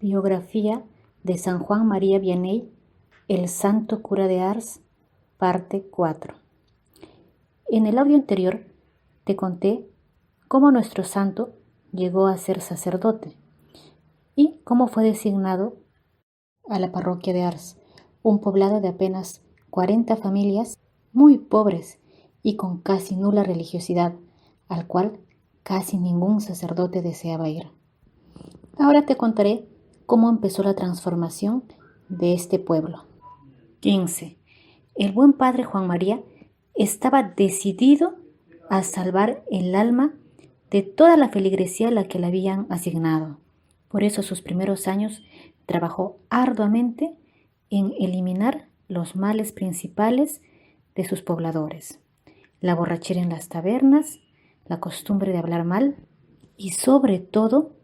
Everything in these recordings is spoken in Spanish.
Biografía de San Juan María Vianney, el Santo Cura de Ars, parte 4. En el audio anterior te conté cómo nuestro santo llegó a ser sacerdote y cómo fue designado a la parroquia de Ars, un poblado de apenas 40 familias muy pobres y con casi nula religiosidad, al cual casi ningún sacerdote deseaba ir. Ahora te contaré cómo empezó la transformación de este pueblo. 15. El buen padre Juan María estaba decidido a salvar el alma de toda la feligresía a la que le habían asignado. Por eso sus primeros años trabajó arduamente en eliminar los males principales de sus pobladores: la borrachera en las tabernas, la costumbre de hablar mal y sobre todo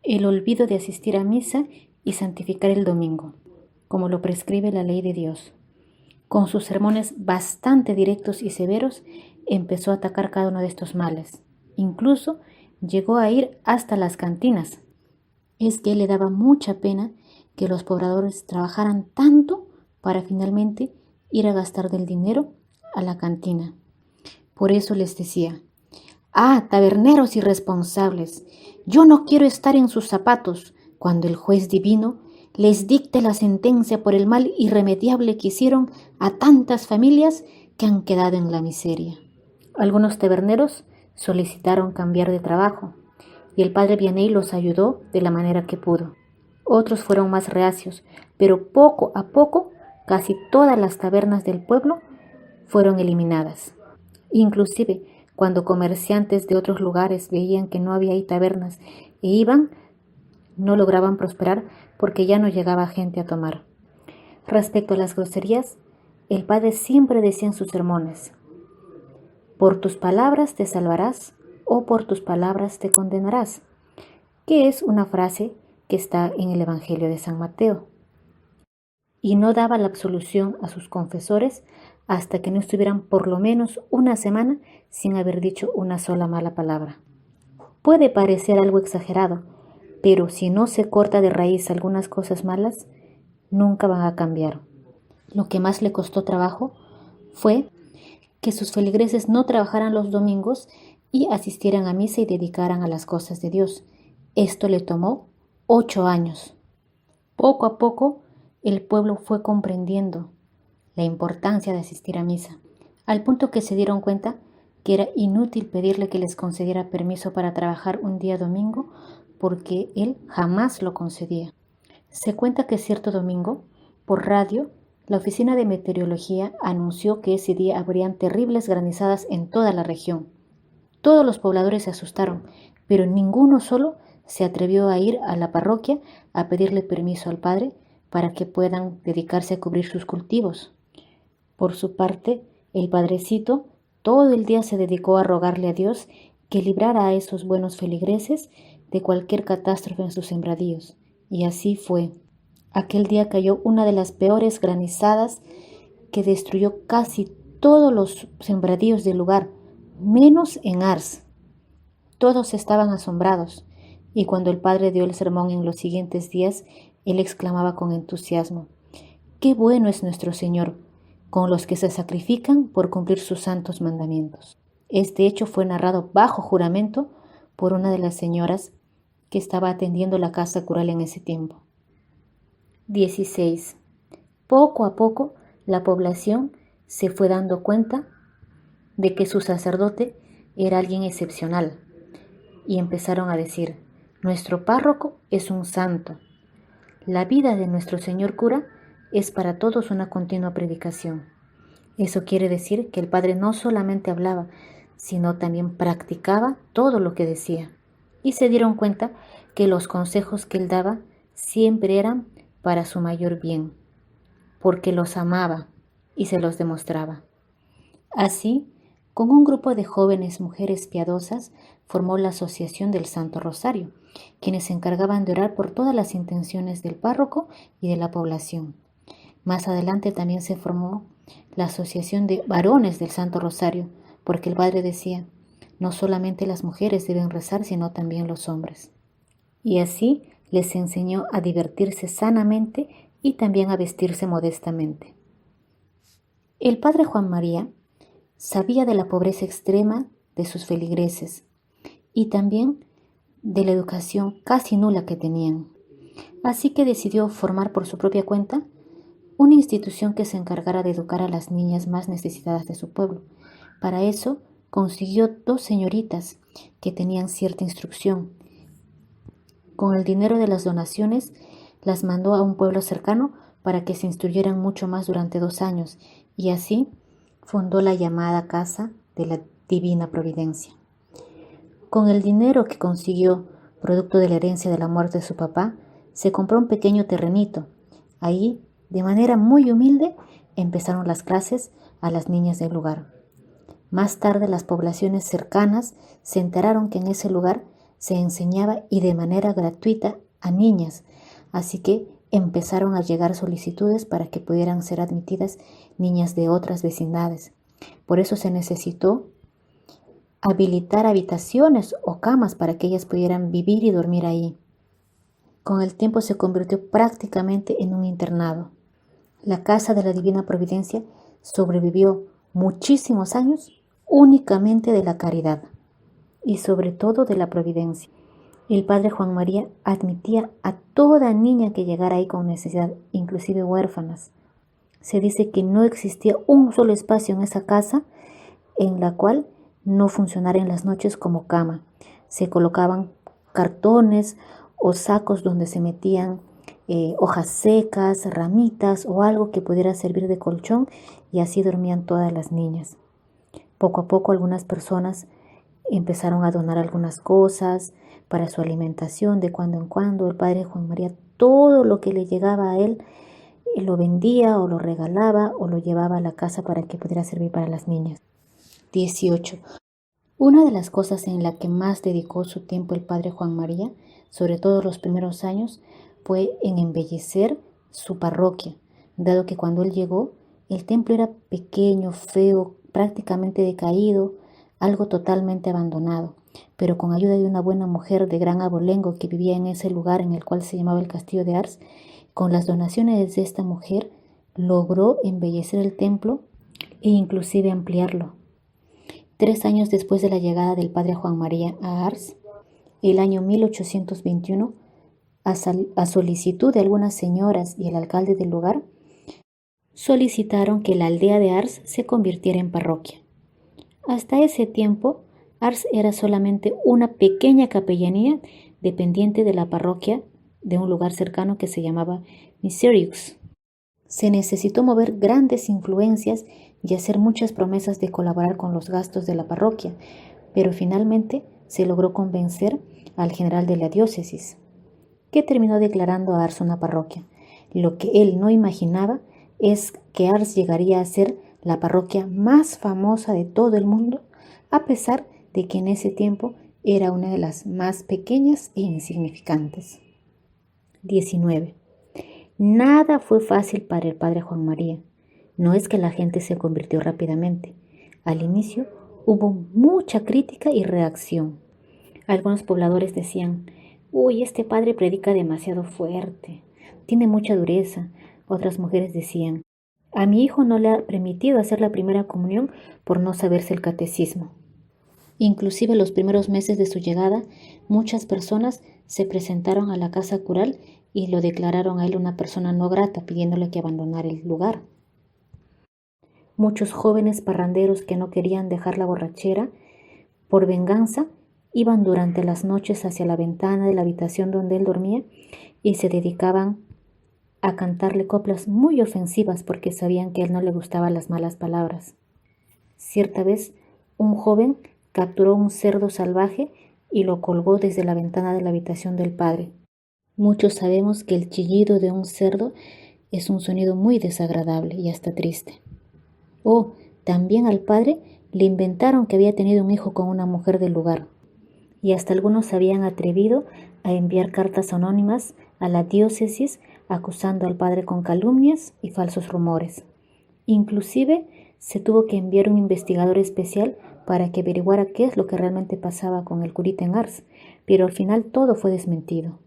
el olvido de asistir a misa y santificar el domingo, como lo prescribe la ley de Dios. Con sus sermones bastante directos y severos, empezó a atacar cada uno de estos males. Incluso llegó a ir hasta las cantinas. Es que le daba mucha pena que los pobladores trabajaran tanto para finalmente ir a gastar del dinero a la cantina. Por eso les decía: «Ah, taberneros irresponsables, yo no quiero estar en sus zapatos cuando el juez divino les dicte la sentencia por el mal irremediable que hicieron a tantas familias que han quedado en la miseria». Algunos taberneros solicitaron cambiar de trabajo y el padre Vianney los ayudó de la manera que pudo. Otros fueron más reacios, pero poco a poco casi todas las tabernas del pueblo fueron eliminadas. Inclusive, cuando comerciantes de otros lugares veían que no había ahí tabernas e iban, no lograban prosperar porque ya no llegaba gente a tomar. Respecto a las groserías, el padre siempre decía en sus sermones: «Por tus palabras te salvarás o por tus palabras te condenarás», que es una frase que está en el Evangelio de San Mateo. Y no daba la absolución a sus confesores hasta que no estuvieran por lo menos una semana sin haber dicho una sola mala palabra. Puede parecer algo exagerado, pero si no se corta de raíz algunas cosas malas, nunca van a cambiar. Lo que más le costó trabajo fue que sus feligreses no trabajaran los domingos y asistieran a misa y dedicaran a las cosas de Dios. Esto le tomó 8 años. Poco a poco, el pueblo fue comprendiendo la importancia de asistir a misa, al punto que se dieron cuenta que era inútil pedirle que les concediera permiso para trabajar un día domingo, porque él jamás lo concedía. Se cuenta que cierto domingo, por radio, la oficina de meteorología anunció que ese día habrían terribles granizadas en toda la región. Todos los pobladores se asustaron, pero ninguno solo se atrevió a ir a la parroquia a pedirle permiso al padre para que puedan dedicarse a cubrir sus cultivos. Por su parte, el padrecito todo el día se dedicó a rogarle a Dios que librara a esos buenos feligreses de cualquier catástrofe en sus sembradíos. Y así fue. Aquel día cayó una de las peores granizadas que destruyó casi todos los sembradíos del lugar, menos en Ars. Todos estaban asombrados, y cuando el padre dio el sermón en los siguientes días, él exclamaba con entusiasmo: «¡Qué bueno es nuestro Señor con los que se sacrifican por cumplir sus santos mandamientos!». Este hecho fue narrado bajo juramento por una de las señoras que estaba atendiendo la casa cural en ese tiempo. 16. Poco a poco la población se fue dando cuenta de que su sacerdote era alguien excepcional y empezaron a decir: «Nuestro párroco es un santo. La vida de nuestro señor cura es para todos una continua predicación». Eso quiere decir que el padre no solamente hablaba, sino también practicaba todo lo que decía. Y se dieron cuenta que los consejos que él daba siempre eran para su mayor bien, porque los amaba y se los demostraba. Así, con un grupo de jóvenes mujeres piadosas, formó la Asociación del Santo Rosario, quienes se encargaban de orar por todas las intenciones del párroco y de la población. Más adelante también se formó la Asociación de Varones del Santo Rosario, porque el padre decía: no solamente las mujeres deben rezar, sino también los hombres. Y así les enseñó a divertirse sanamente y también a vestirse modestamente. El padre Juan María sabía de la pobreza extrema de sus feligreses y también de la educación casi nula que tenían. Así que decidió formar por su propia cuenta una institución que se encargara de educar a las niñas más necesitadas de su pueblo. Para eso consiguió 2 señoritas que tenían cierta instrucción. Con el dinero de las donaciones las mandó a un pueblo cercano para que se instruyeran mucho más durante 2 años y así fundó la llamada Casa de la Divina Providencia. Con el dinero que consiguió, producto de la herencia de la muerte de su papá, se compró un pequeño terrenito. Ahí, de manera muy humilde, empezaron las clases a las niñas del lugar. Más tarde, las poblaciones cercanas se enteraron que en ese lugar se enseñaba y de manera gratuita a niñas, así que empezaron a llegar solicitudes para que pudieran ser admitidas niñas de otras vecindades. Por eso se necesitó habilitar habitaciones o camas para que ellas pudieran vivir y dormir ahí. Con el tiempo se convirtió prácticamente en un internado. La Casa de la Divina Providencia sobrevivió muchísimos años únicamente de la caridad y sobre todo de la providencia. El padre Juan María admitía a toda niña que llegara ahí con necesidad, inclusive huérfanas. Se dice que no existía un solo espacio en esa casa en la cual no funcionara en las noches como cama. Se colocaban cartones o sacos donde se metían hojas secas, ramitas o algo que pudiera servir de colchón y así dormían todas las niñas. Poco a poco algunas personas empezaron a donar algunas cosas para su alimentación de cuando en cuando. El padre Juan María todo lo que le llegaba a él lo vendía o lo regalaba o lo llevaba a la casa para que pudiera servir para las niñas. 18. Una de las cosas en la que más dedicó su tiempo el padre Juan María, sobre todo los primeros años, fue en embellecer su parroquia, dado que cuando él llegó, el templo era pequeño, feo, prácticamente decaído, algo totalmente abandonado. Pero con ayuda de una buena mujer de gran abolengo que vivía en ese lugar en el cual se llamaba el Castillo de Ars, con las donaciones de esta mujer logró embellecer el templo e inclusive ampliarlo. 3 años después de la llegada del padre Juan María a Ars, el año 1821, a solicitud de algunas señoras y el alcalde del lugar, solicitaron que la aldea de Ars se convirtiera en parroquia. Hasta ese tiempo, Ars era solamente una pequeña capellanía dependiente de la parroquia de un lugar cercano que se llamaba Miseriux. Se necesitó mover grandes influencias y hacer muchas promesas de colaborar con los gastos de la parroquia, pero finalmente se logró convencer al general de la diócesis, que terminó declarando a Ars una parroquia. Lo que él no imaginaba es que Ars llegaría a ser la parroquia más famosa de todo el mundo, a pesar de que en ese tiempo era una de las más pequeñas e insignificantes. 19. Nada fue fácil para el padre Juan María. No es que la gente se convirtió rápidamente. Al inicio hubo mucha crítica y reacción. Algunos pobladores decían: uy, este padre predica demasiado fuerte, tiene mucha dureza. Otras mujeres decían: a mi hijo no le ha permitido hacer la primera comunión por no saberse el catecismo. Inclusive los primeros meses de su llegada, muchas personas se presentaron a la casa cural y lo declararon a él una persona no grata, pidiéndole que abandonara el lugar. Muchos jóvenes parranderos que no querían dejar la borrachera, por venganza, iban durante las noches hacia la ventana de la habitación donde él dormía y se dedicaban a cantarle coplas muy ofensivas porque sabían que a él no le gustaban las malas palabras. Cierta vez, un joven capturó un cerdo salvaje y lo colgó desde la ventana de la habitación del padre. Muchos sabemos que el chillido de un cerdo es un sonido muy desagradable y hasta triste. También al padre le inventaron que había tenido un hijo con una mujer del lugar, y hasta algunos se habían atrevido a enviar cartas anónimas a la diócesis acusando al padre con calumnias y falsos rumores. Inclusive se tuvo que enviar un investigador especial para que averiguara qué es lo que realmente pasaba con el curita en Ars, pero al final todo fue desmentido.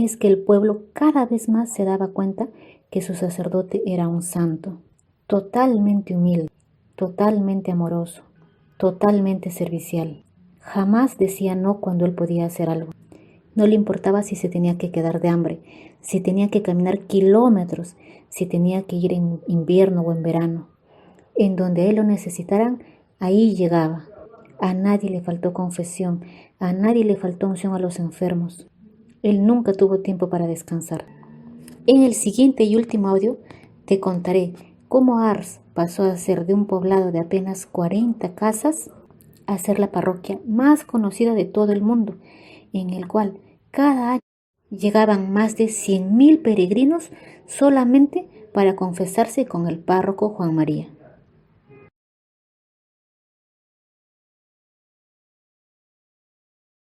es que el pueblo cada vez más se daba cuenta que su sacerdote era un santo, totalmente humilde, totalmente amoroso, totalmente servicial. Jamás decía no cuando él podía hacer algo. No le importaba si se tenía que quedar de hambre, si tenía que caminar kilómetros, si tenía que ir en invierno o en verano. En donde él lo necesitaran, ahí llegaba. A nadie le faltó confesión, a nadie le faltó unción a los enfermos. Él nunca tuvo tiempo para descansar. En el siguiente y último audio te contaré cómo Ars pasó a ser de un poblado de apenas 40 casas a ser la parroquia más conocida de todo el mundo, en el cual cada año llegaban más de 100.000 peregrinos solamente para confesarse con el párroco Juan María.